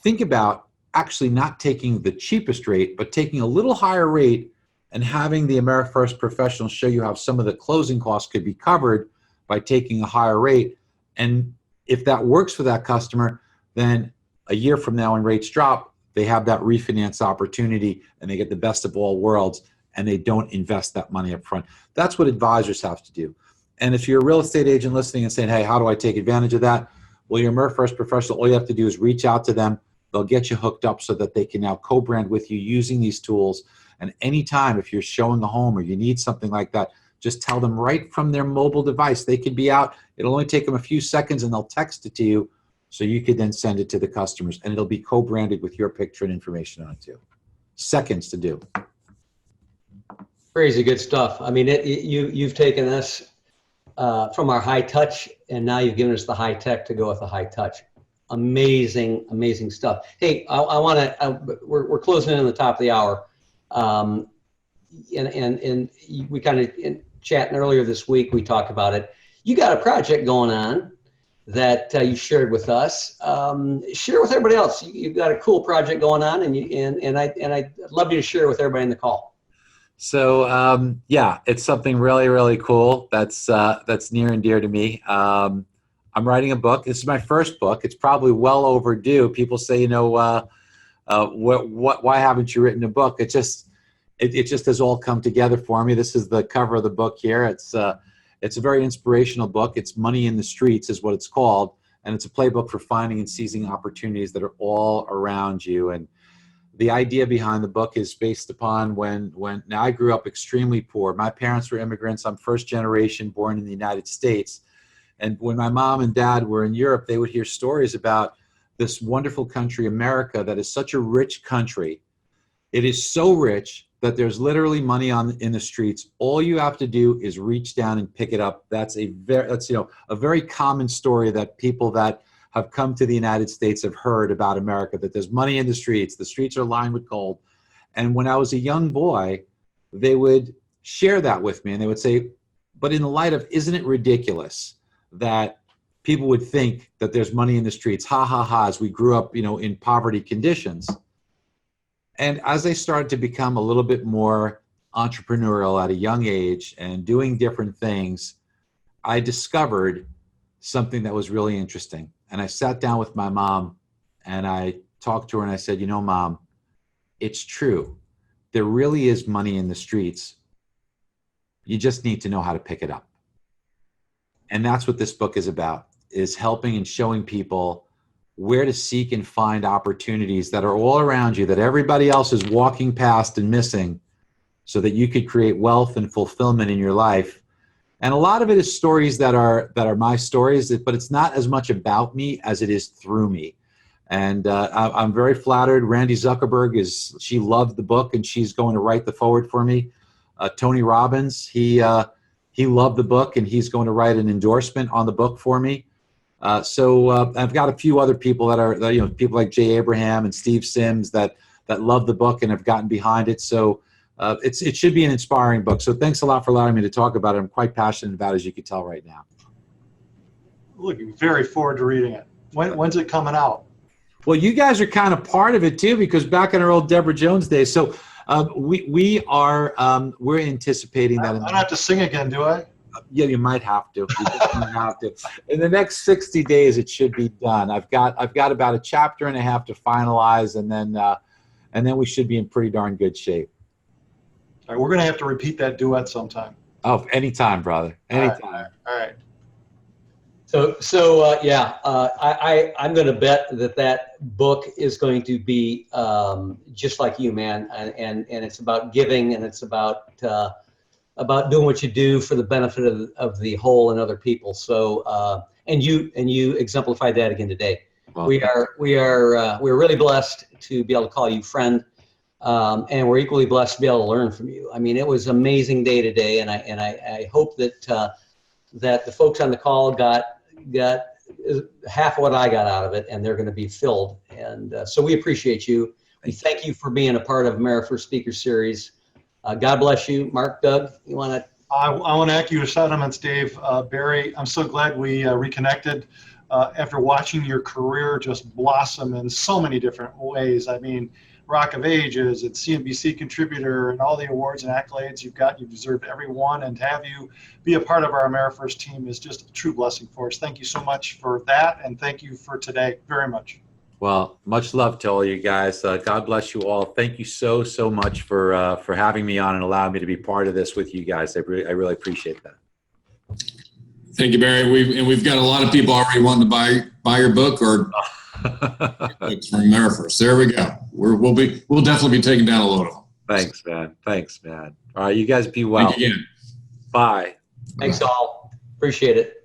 think about actually not taking the cheapest rate, but taking a little higher rate and having the AmeriFirst professional show you how some of the closing costs could be covered by taking a higher rate. And if that works for that customer, then a year from now when rates drop, they have that refinance opportunity and they get the best of all worlds and they don't invest that money up front. That's what advisors have to do. And if you're a real estate agent listening and saying, hey, how do I take advantage of that? Well, your AmeriFirst professional, all you have to do is reach out to them. They'll get you hooked up so that they can now co-brand with you using these tools. And anytime if you're showing a home or you need something like that, just tell them right from their mobile device. They could be out. It'll only take them a few seconds and they'll text it to you. So you could then send it to the customers and it'll be co-branded with your picture and information on it too. Seconds to do. Crazy good stuff. I mean, you've taken us from our high touch and now you've given us the high tech to go with the high touch. Amazing, amazing stuff. Hey, I want to, we're closing in on the top of the hour. And we kind of chatting earlier this week, we talked about it. You got a project going on that you shared with us. Share with everybody else. You've got a cool project going on, and I'd love you to share with everybody in the call. So yeah, it's something really, really cool. That's near and dear to me. I'm writing a book. This is my first book. It's probably well overdue. People say, why haven't you written a book? It just has all come together for me. This is the cover of the book here. It's a very inspirational book. It's Money in the Streets is what it's called. And it's a playbook for finding and seizing opportunities that are all around you. And the idea behind the book is based upon now I grew up extremely poor. My parents were immigrants. I'm first generation born in the United States. And when my mom and dad were in Europe, they would hear stories about this wonderful country, America, that is such a rich country. It is so rich that there's literally money in the streets. All you have to do is reach down and pick it up. That's a very common story that people that have come to the United States have heard about America, that there's money in the streets. The streets are lined with gold. And when I was a young boy, they would share that with me, and they would say, but in the light of, isn't it ridiculous that people would think that there's money in the streets? Ha, ha, ha, as we grew up, in poverty conditions. And as I started to become a little bit more entrepreneurial at a young age and doing different things, I discovered something that was really interesting. And I sat down with my mom and I talked to her and I said, Mom, it's true. There really is money in the streets. You just need to know how to pick it up. And that's what this book is about, is helping and showing people where to seek and find opportunities that are all around you, that everybody else is walking past and missing, so that you could create wealth and fulfillment in your life. And a lot of it is stories that are my stories, but it's not as much about me as it is through me. And I'm very flattered. Randy Zuckerberg she loved the book and she's going to write the forward for me. Tony Robbins, he loved the book and he's going to write an endorsement on the book for me. So I've got a few other people that people like Jay Abraham and Steve Sims that love the book and have gotten behind it. So it should be an inspiring book. So thanks a lot for allowing me to talk about it. I'm quite passionate about it, as you can tell right now. Looking very forward to reading it. When's it coming out? Well, you guys are kind of part of it too, because back in our old Deborah Jones days. So we're anticipating that. I don't have to sing again, do I? Yeah, you might have to. You just might have to. In the next 60 days, it should be done. I've got about a chapter and a half to finalize, and then we should be in pretty darn good shape. All right, we're going to have to repeat that duet sometime. Oh, anytime, brother. Anytime. All right. So yeah, I'm going to bet that book is going to be just like you, man, and it's about giving, and it's about doing what you do for the benefit of the whole and other people. So and you exemplified that again today. Well, we're really blessed to be able to call you friend, and we're equally blessed to be able to learn from you. I mean, it was an amazing day today, and I hope that the folks on the call got half of what I got out of it, and they're going to be filled. And so we appreciate you. We thank you for being a part of AmeriFirst Speaker Series. God bless you. Mark, Doug, you want to? I want to echo your sentiments, Dave. Barry, I'm so glad we reconnected after watching your career just blossom in so many different ways. I mean, Rock of Ages and CNBC contributor and all the awards and accolades you've got. You've deserved every one, and to have you be a part of our AmeriFirst team is just a true blessing for us. Thank you so much for that, and thank you for today very much. Well, much love to all you guys. God bless you all. Thank you so much for having me on and allowing me to be part of this with you guys. I really appreciate that. Thank you, Barry. We've got a lot of people already wanting to buy your book or books from AmeriFirst. There we go. We'll definitely be taking down a load of them. Thanks, man. All right, you guys be well. Thank you again. Bye. Thanks all. Appreciate it.